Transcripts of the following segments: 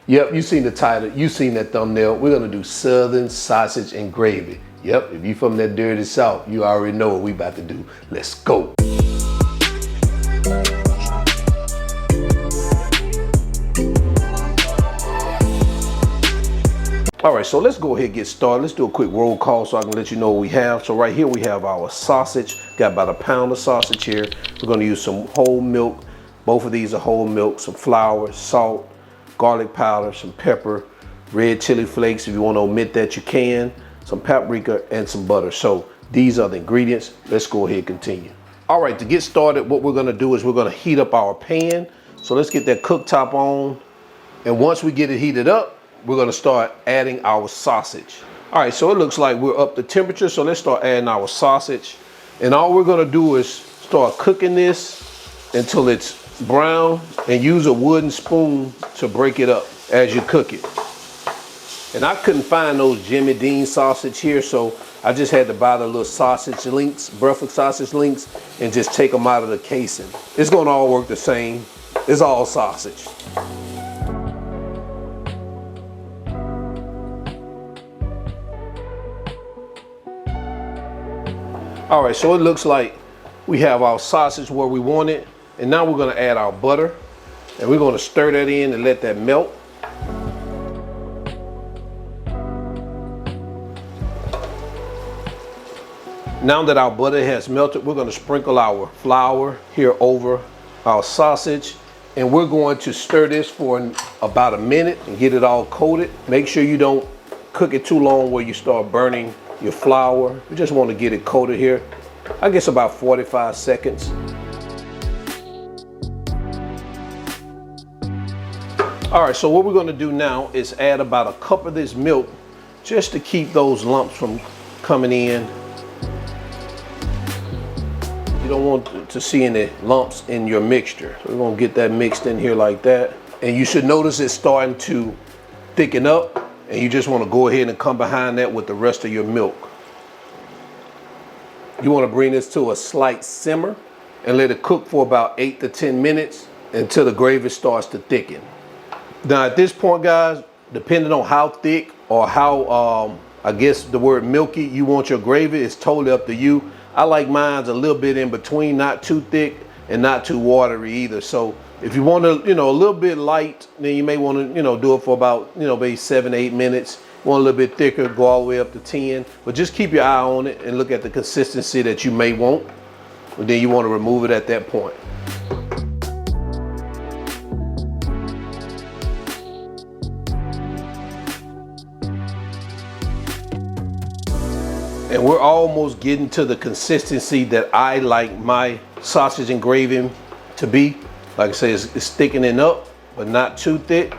Yep, you seen the title, you seen that thumbnail. We're gonna do Southern sausage and gravy. Yep, if you from that dirty South, you already know what we about to do. Let's go. All right, so let's go ahead and get started. Let's do a quick roll call so I can let you know what we have. So right here we have our sausage. Got about a pound of sausage here. We're gonna use some whole milk. Both of these are whole milk, some flour, salt, garlic powder, some pepper, red chili flakes. If you want to omit that, you can. Some paprika and some butter. So these are the ingredients. Let's go ahead and continue. All right, to get started, what we're gonna do is we're gonna heat up our pan. So let's get that cooktop on. And once we get it heated up, we're gonna start adding our sausage. All right, so it looks like we're up to temperature. So let's start adding our sausage. And all we're gonna do is start cooking this until it's brown, and use a wooden spoon to break it up as you cook it. And I couldn't find those Jimmy Dean sausage here, so I just had to buy the little sausage links, Brussels sausage links, and just take them out of the casing. It's gonna all work the same. It's all sausage. All right, so it looks like we have our sausage where we want it. And now we're gonna add our butter. And we're gonna stir that in and let that melt. Now that our butter has melted, we're gonna sprinkle our flour here over our sausage. And we're going to stir this for about a minute and get it all coated. Make sure you don't cook it too long where you start burning your flour. We just want to get it coated here. I guess about 45 seconds. All right, so what we're going to do now is add about a cup of this milk just to keep those lumps from coming in. You don't want to see any lumps in your mixture. So we're going to get that mixed in here like that. And you should notice it's starting to thicken up. And you just want to go ahead and come behind that with the rest of your milk. You want to bring this to a slight simmer and let it cook for about 8 to 10 minutes until the gravy starts to thicken. Now at this point, guys, depending on how thick or how, I guess the word milky you want your gravy, is totally up to you. I like mine's a little bit in between, not too thick and not too watery either. So if you want to, a little bit light, then you may want to, do it for about, maybe 7 to 8 minutes. Want a little bit thicker, go all the way up to 10. But just keep your eye on it and look at the consistency that you may want. And then you want to remove it at that point. And we're almost getting to the consistency that I like my sausage and gravy to be. Like I say, it's thickening up, but not too thick.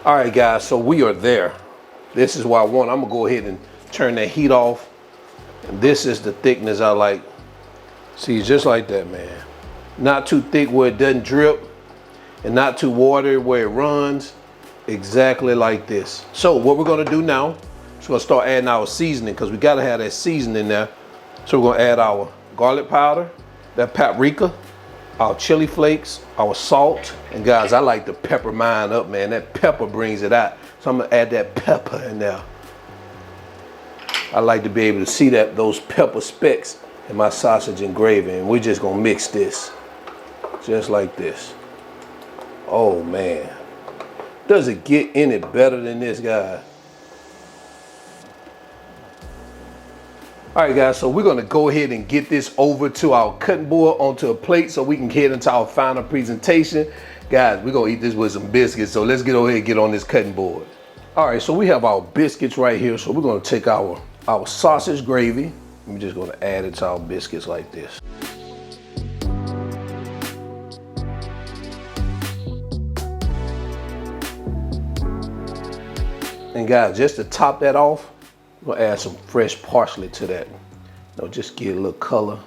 All right, guys, so we are there. This is what I want. I'm gonna go ahead and turn that heat off. And this is the thickness I like. See, just like that, man. Not too thick where it doesn't drip, and not too watery where it runs. Exactly like this. So what we're gonna do now is we're gonna start adding our seasoning, because we gotta have that seasoning there. So we're gonna add our garlic powder, that paprika, our chili flakes, our salt. And guys, I like to pepper mine up, man. That pepper brings it out. So I'm gonna add that pepper in there. I like to be able to see those pepper specks in my sausage and gravy. And we're just gonna mix this, just like this. Oh man. Does it get any better than this, guys? All right, guys, so we're gonna go ahead and get this over to our cutting board onto a plate so we can get into our final presentation. Guys, we're gonna eat this with some biscuits, so let's get over here and get on this cutting board. All right, so we have our biscuits right here. So we're gonna take our sausage gravy. We're just gonna add it to our biscuits like this. And guys, just to top that off, we're gonna add some fresh parsley to that. Just give it a little color.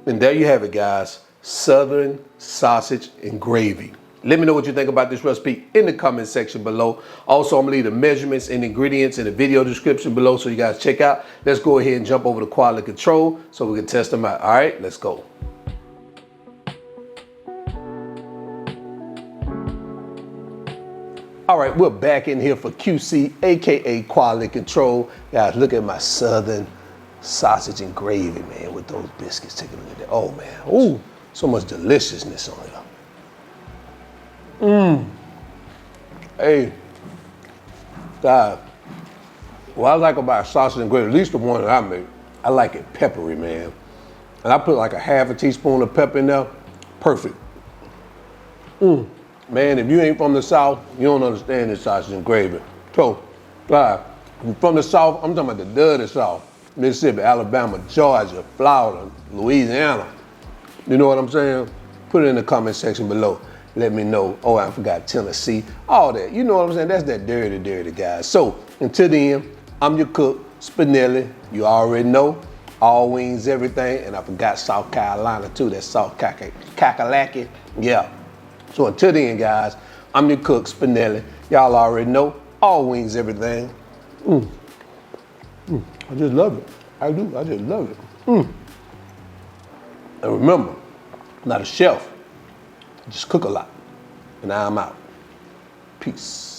And there you have it, guys. Southern sausage and gravy. Let me know what you think about this recipe in the comment section below. Also, I'm gonna leave the measurements and ingredients in the video description below so you guys check out. Let's go ahead and jump over to quality control so we can test them out. All right, let's go. All right, we're back in here for QC, AKA quality control. Guys, look at my southern sausage and gravy, man, with those biscuits. Take a look at that. Oh, man. Ooh, so much deliciousness on here. Hey, God, what I like about sausage and gravy, at least the one that I make, I like it peppery, man. And I put like a half a teaspoon of pepper in there. Perfect. Man, if you ain't from the South, you don't understand this sausage and gravy. So, God, from the South, I'm talking about the dirty South. Mississippi, Alabama, Georgia, Florida, Louisiana. You know what I'm saying? Put it in the comment section below. Let me know. Oh, I forgot Tennessee. All that. You know what I'm saying? That's that dirty, dirty, guys. So, until then, I'm your cook, Spinelli. You already know. All wings, everything. And I forgot South Carolina, too. That's South Kakalaki. Yeah. So until then, guys, I'm your cook, Spinelli. Y'all already know. All wings, everything. I just love it. I do. I just love it. And remember, I'm not a chef. I just cook a lot. And now I'm out. Peace.